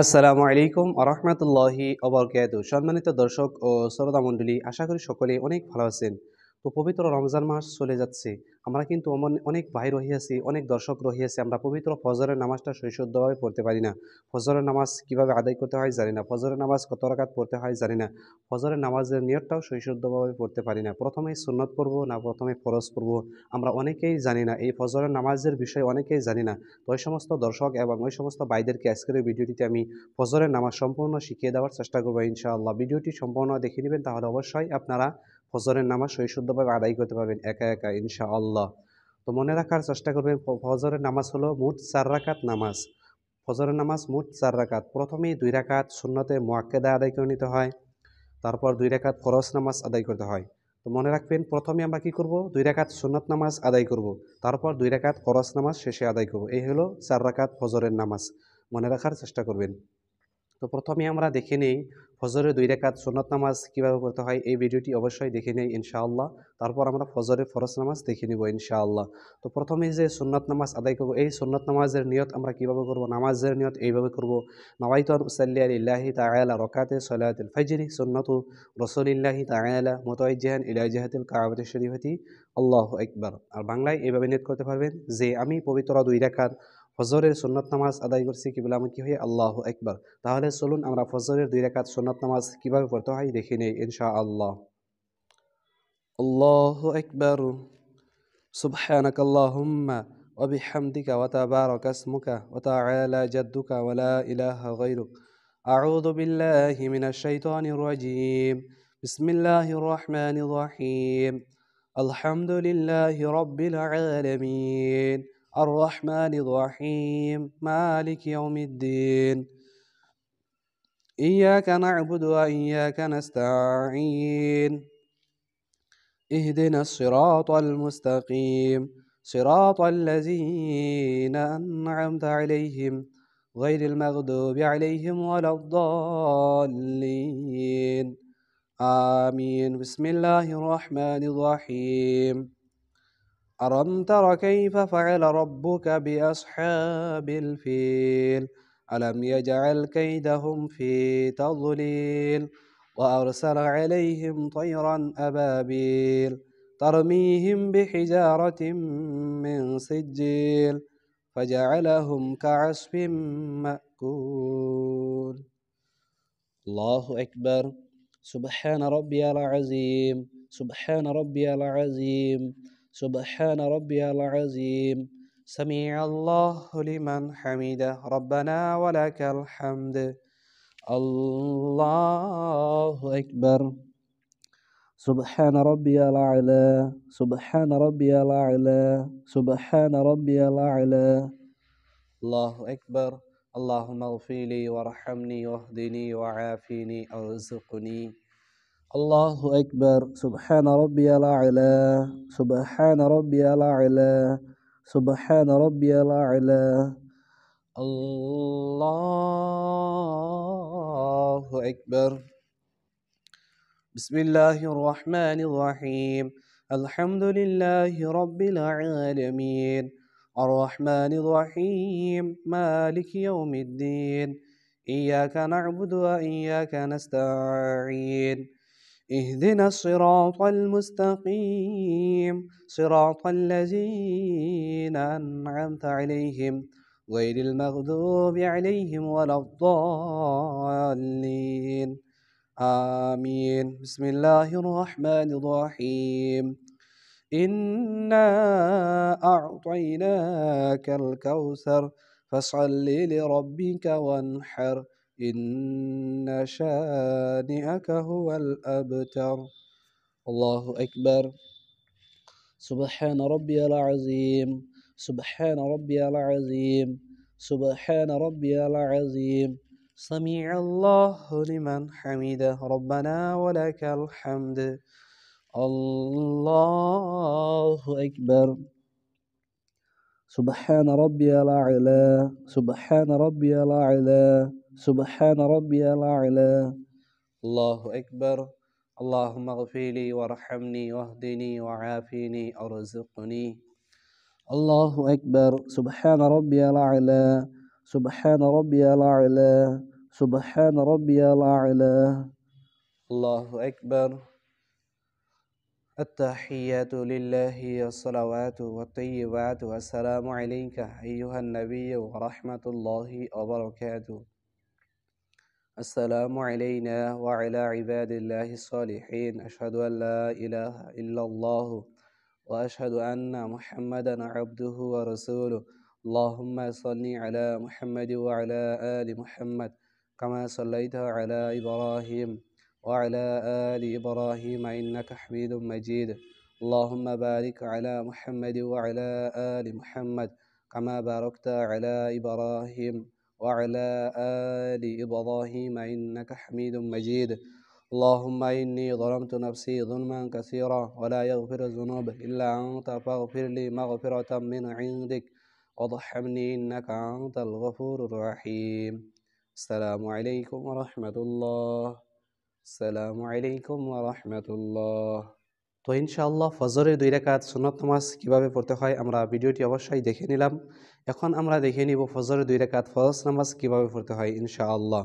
আসসালামু আলাইকুম আরহামতুল্লাহি অবরকাতুহু। সম্মানিত দর্শক ও শ্রোতা মণ্ডলী, আশা করি সকলে অনেক ভালো আছেন। তো পবিত্র রমজান মাস চলে যাচ্ছে। আমরা কিন্তু অনেক ভাই রহিয়াছি, অনেক দর্শক রহিয়াছি। আমরা পবিত্র ফজরের নামাজটা সৈশুদ্ধভাবে পড়তে পারি না। ফজরের নামাজ কিভাবে আদায় করতে হয় জানি না। ফজরের নামাজ কত রাকাত পড়তে হয় জানি না। ফজরের নামাজের নিয়তটাও সৈশুদ্ধভাবে পড়তে পারি না। প্রথমেই সুন্নত পড়ব না প্রথমে ফরজ পড়ব, আমরা অনেকেই জানি না। এই ফজরের নামাজের বিষয়ে অনেকেই জানি না। তো ওই সমস্ত দর্শক এবং ওই সমস্ত ভাইদেরকে আজকের এই ভিডিওটিতে আমি ফজরের নামাজ সম্পূর্ণ শিখিয়ে দেওয়ার চেষ্টা করবো ইনশাআল্লাহ। ভিডিওটি সম্পূর্ণ দেখে নেবেন, তাহলে অবশ্যই আপনারা ফজরের নামাজ সহিশুদ্ধভাবে আদায় করতে পারবেন একা একা ইনশাআল্লাহ। তো মনে রাখার চেষ্টা করবেন, ফজরের নামাজ হলো মোট 4 রাকাত নামাজ। ফজরের নামাজ মোট 4 রাকাত। প্রথমেই 2 রাকাত সুন্নতে মুআক্কাদা আদায় করে নিতে হয়, তারপর 2 রাকাত ফরজ নামাজ আদায় করতে হয়। তো মনে রাখবেন, প্রথমে আমরা কি করব, 2 রাকাত সুন্নত নামাজ আদায় করব, তারপর 2 রাকাত ফরজ নামাজ শেষে আদায় করব। এই হলো 4 রাকাত ফজরের নামাজ। মনে রাখার চেষ্টা করবেন। তো প্রথমে আমরা দেখে নেই ফজরের 2 রাকাত সুন্নত নামাজ কিভাবে পড়তে হয়। এই ভিডিওটি অবশ্যই দেখে নেই ইনশাআল্লাহ। তারপর আমরা ফজরের ফরজ নামাজ দেখে নিব ইনশাআল্লাহ। তো প্রথমে যে সুন্নত নামাজ আদায় করব, এই সুন্নত নামাজের নিয়ত আমরা কিভাবে করব। নামাজের নিয়ত এইভাবে করব: নাওয়াইতু আন উসাল্লিয়া লিল্লাহি তাআলা রাকাতে সালাতুল ফজরি সুন্নাতু রাসূলিল্লাহি তাআলা মুতাওয়াজ্জিহান ইলা জিহাতিল কাবাতি শরীফাতি আল্লাহু আকবার। আর বাংলায় এইভাবে নিয়ত করতে পারবেন যে আমি পবিত্র 2 রাকাত ফজরের সুন্নত নামাজ আদায় করছি কিবলামুখী হয়ে আল্লাহু আকবার। তাহলে চলুন আমরা ফজরের 2 রাকাত সুন্নত নামাজ কিভাবে পড়তে হয় দেখে নেই ইনশাআল্লাহ। আল্লাহু আকবার। সুবহানাক আল্লাহুম্মা ওয়া বিহামদিকা ওয়া তাবারাকা ইসমুকা ওয়া তাআলা জাদ্দুকা ওয়া লা ইলাহা গায়রুক। আউযু বিল্লাহি মিনাশ শাইতানির রাজীম। বিসমিল্লাহির রহমানির রহিম। আলহামদুলিল্লাহি রাব্বিল আলামিন। আর রহমানির রহিম। মালিকি ইয়াউমিদ্দিন। إياك نعبد وإياك نستعين. اهدنا الصراط المستقيم، صراط الذين أنعمت عليهم غير المغضوب عليهم ولا الضالين. آمين. بسم الله الرحمن الرحيم. ألم تر كيف فعل ربك بأصحاب الفيل؟ ألم يجعل كيدهم في تضليل وأرسل عليهم طيرا أبابيل ترميهم بحجارة من سجيل فجعلهم كعصف مأكول. الله أكبر. سبحان ربي العظيم. سبحان ربي العظيم. سبحان ربي العظيم. سمع الله لمن حمده ربنا ولك الحمد. الله أكبر. سبحان ربي الأعلى. سبحان ربي الأعلى. سبحان ربي الأعلى. الله أكبر. اللهم اغفر لي وارحمني واهدني وعافني وارزقني. الله أكبر. سبحان ربي الأعلى. سبحان ربي الأعلى. سبحان ربي الأعلى. الله أكبر. بسم الله الرحمن الرحيم. الحمد لله رب العالمين. الرحمن الرحيم. مالك يوم الدين. إياك نعبد وإياك نستعين. اهدنا الصراط المستقيم، صراط الذين أنعمت عليهم غير المغضوب عليهم ولا الضالين. آمين. بسم الله الرحمن الرحيم. إنا أعطيناك الكوثر فصل لربك وانحر إن شانئك هو الأبتر. الله أكبر. سبحان ربي العظيم. سبحان ربي العظيم. سبحان ربي العظيم. سمع الله لمن حمده ربنا ولك الحمد. الله أكبر. سبحان ربي الأعلى. سبحان ربي الأعلى. سبحان ربي الأعلى. الله أكبر. اللهم اغفر لي وارحمني واهدني وعافني وارزقني. الله أكبر. سبحان ربي الأعلى. سبحان ربي الأعلى سبحان ربي الأعلى. الله أكبر. التحيات لله الصلوات والطيبات والسلام عليك أيها النبي ورحمة الله وبركاته. السلام علينا وعلى عباد الله الصالحين. أشهد أن لا إله إلا الله وأشهد أن محمدا عبده ورسوله. اللهم صل على محمد وعلى آل محمد كما صليت على إبراهيم وعلى آل إبراهيم إنك حميد مجيد. اللهم بارك على محمد وعلى آل محمد كما باركت على إبراهيم وعلى آل إبراهيم إنك حميد مجيد. اللهم إني ظلمت نفسي ظلما كثيرا ولا يغفر الذنوب إلا أنت فاغفر لي مغفرة من عندك وارحمني إنك أنت الغفور الرحيم. السلام عليكم ورحمة الله. السلام عليكم ورحمة الله. তো ইনশাআল্লাহ ফজরের 2 রাকাত সুন্নত নামাজ কিভাবে পড়তে হয় আমরা ভিডিওটি অবশ্যই দেখে নিলাম। এখন আমরা দেখে নিব ফজরের 2 রাকাত ফরজ নামাজ কিভাবে পড়তে হয় ইনশাআল্লাহ।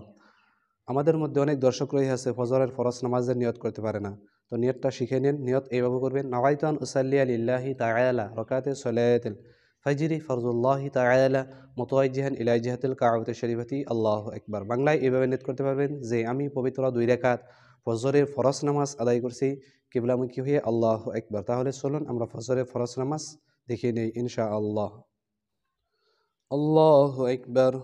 আমাদের মধ্যে অনেক দর্শক রয়েছে ফজরের ফরজ নামাজের নিয়ত করতে পারে না। তো নিয়তটা শিখে নিন। নিয়ত এইভাবে করবেন, নাওয়াইতু আন উসাল্লিয়া লিল্লাহি তাআলা রাকাতে সলাতিল ফাজরি ফরজুল্লাহি তাআলা মুতাওয়াজ্জিহান ইলা জিহাতিল কাবাতি শরীফাতি আল্লাহু আকবার। বাংলায় এইভাবে নিয়ত করতে পারবেন যে আমি পবিত্র 2 রাকাত ফজরের ফরজ নামাজ আদায় করছি কিবলামুখী হয়ে আল্লাহু আকবার। তাহলে চলুন আমরা ফজরের ফরজ নামাজ দেখে নেই ইনশাআল্লাহ। আল্লাহু আকবার।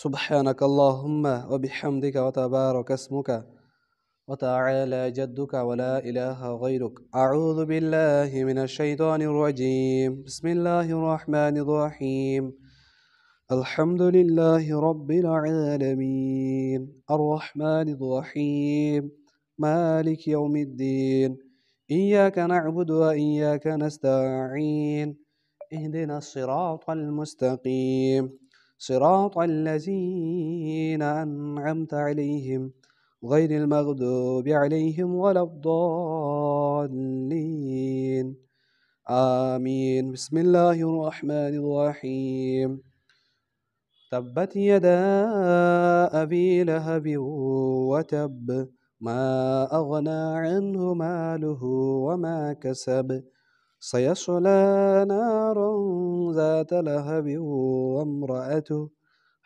سبحانك اللهم وبحمدك وتبارك اسمك وتعالى جدك ولا إله غيرك. أعوذ بالله من الشيطان الرجيم. بسم الله الرحمن الرحيم. الحمد لله رب العالمين الرحمن الرحيم مالك يوم الدين إياك نعبد وإياك نستعين اهدنا الصراط المستقيم صراط الذين أنعمت عليهم غير المغضوب عليهم ولا الضالين آمين. بسم الله الرحمن الرحيم. تبت يدا أبي لهب وتب ما أغنى عنه ماله وما كسب سيصلى نارا ذات لهب وامرأته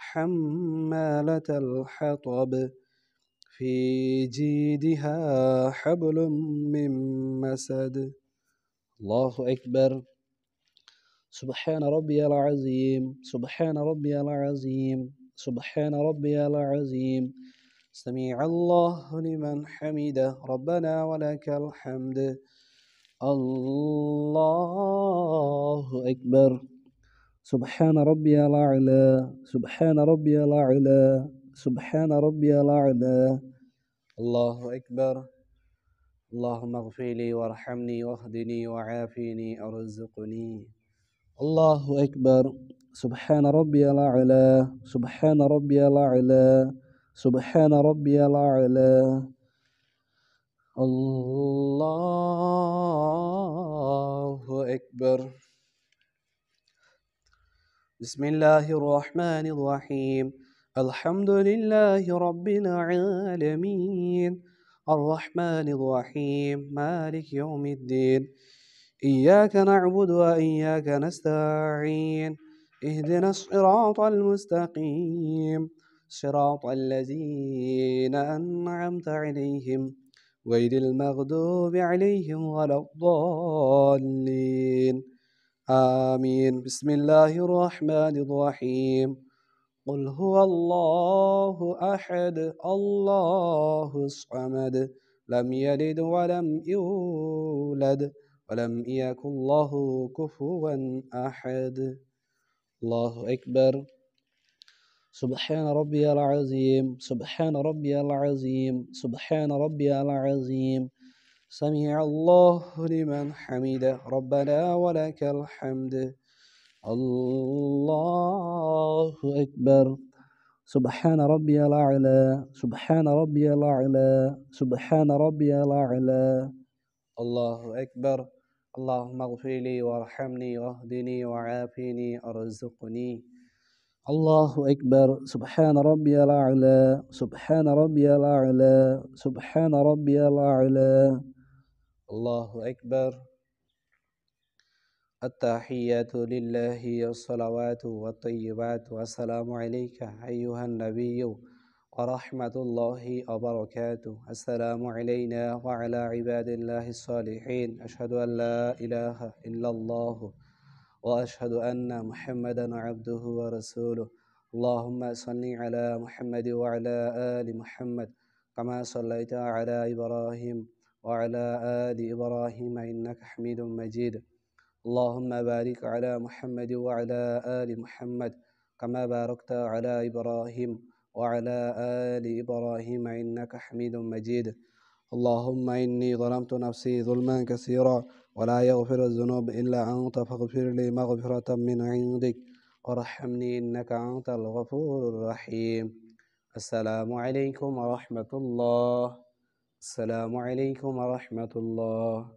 حمالة الحطب في جيدها حبل من مسد. الله أكبر. سبحان ربي العظيم سبحان ربي العظيم سبحان ربي العظيم سميع الله لمن حمده ربنا ولك الحمد. الله أكبر. سبحان ربي الأعلى سبحان ربي الأعلى سبحان ربي الأعلى. الله أكبر. اللهم اغفر لي وارحمني واهدني وعافني ارزقني. الله أكبر. سبحان ربي الأعلى سبحان ربي الأعلى سبحان ربي الأعلى. الله أكبر. بسم الله الرحمن الرحيم. الحمد لله رب العالمين الرحمن الرحيم مالك يوم الدين إياك نعبد وإياك نستعين اهدنا الصراط المستقيم صراط الذين أنعمت عليهم غير المغضوب عليهم ولا الضالين آمين. بسم الله الرحمن الرحيم. قل هو الله أحد الله الصمد لم يلد ولم يولد ولم يكن له كفوا أحد. الله أكبر. سبحان ربي العظيم سبحان ربي العظيم سبحان ربي العظيم سمع الله لمن حمده ربنا ولك الحمد. الله أكبر. سبحان ربي الأعلى سبحان ربي الأعلى سبحان ربي الأعلى. الله أكبر. اللهم اغفر لي وارحمني واهدني وعافني ارزقني. الله أكبر سبحان ربي الأعلى سبحان ربي الأعلى سبحان ربي الأعلى. الله أكبر. التحيات لله والصلوات والطيبات والسلام عليك أيها النبي ورحمة الله وبركاته. السلام علينا وعلى عباد الله الصالحين. أشهد أن لا إله إلا الله وأشهد أن محمدا عبده ورسوله. اللهم صل على محمد وعلى آل محمد كما صليت على إبراهيم وعلى آل إبراهيم إنك حميد مجيد. اللهم بارك على محمد وعلى آل محمد كما باركت على إبراهيم وعلى آل إبراهيم إنك حميد مجيد. اللهم إني ظلمت نفسي ظلما كثيرا ولا يغفر الذنوب إلا أنت فاغفر لي مغفرة من عندك وارحمني إنك أنت الغفور الرحيم. السلام عليكم ورحمة الله. السلام عليكم ورحمة الله.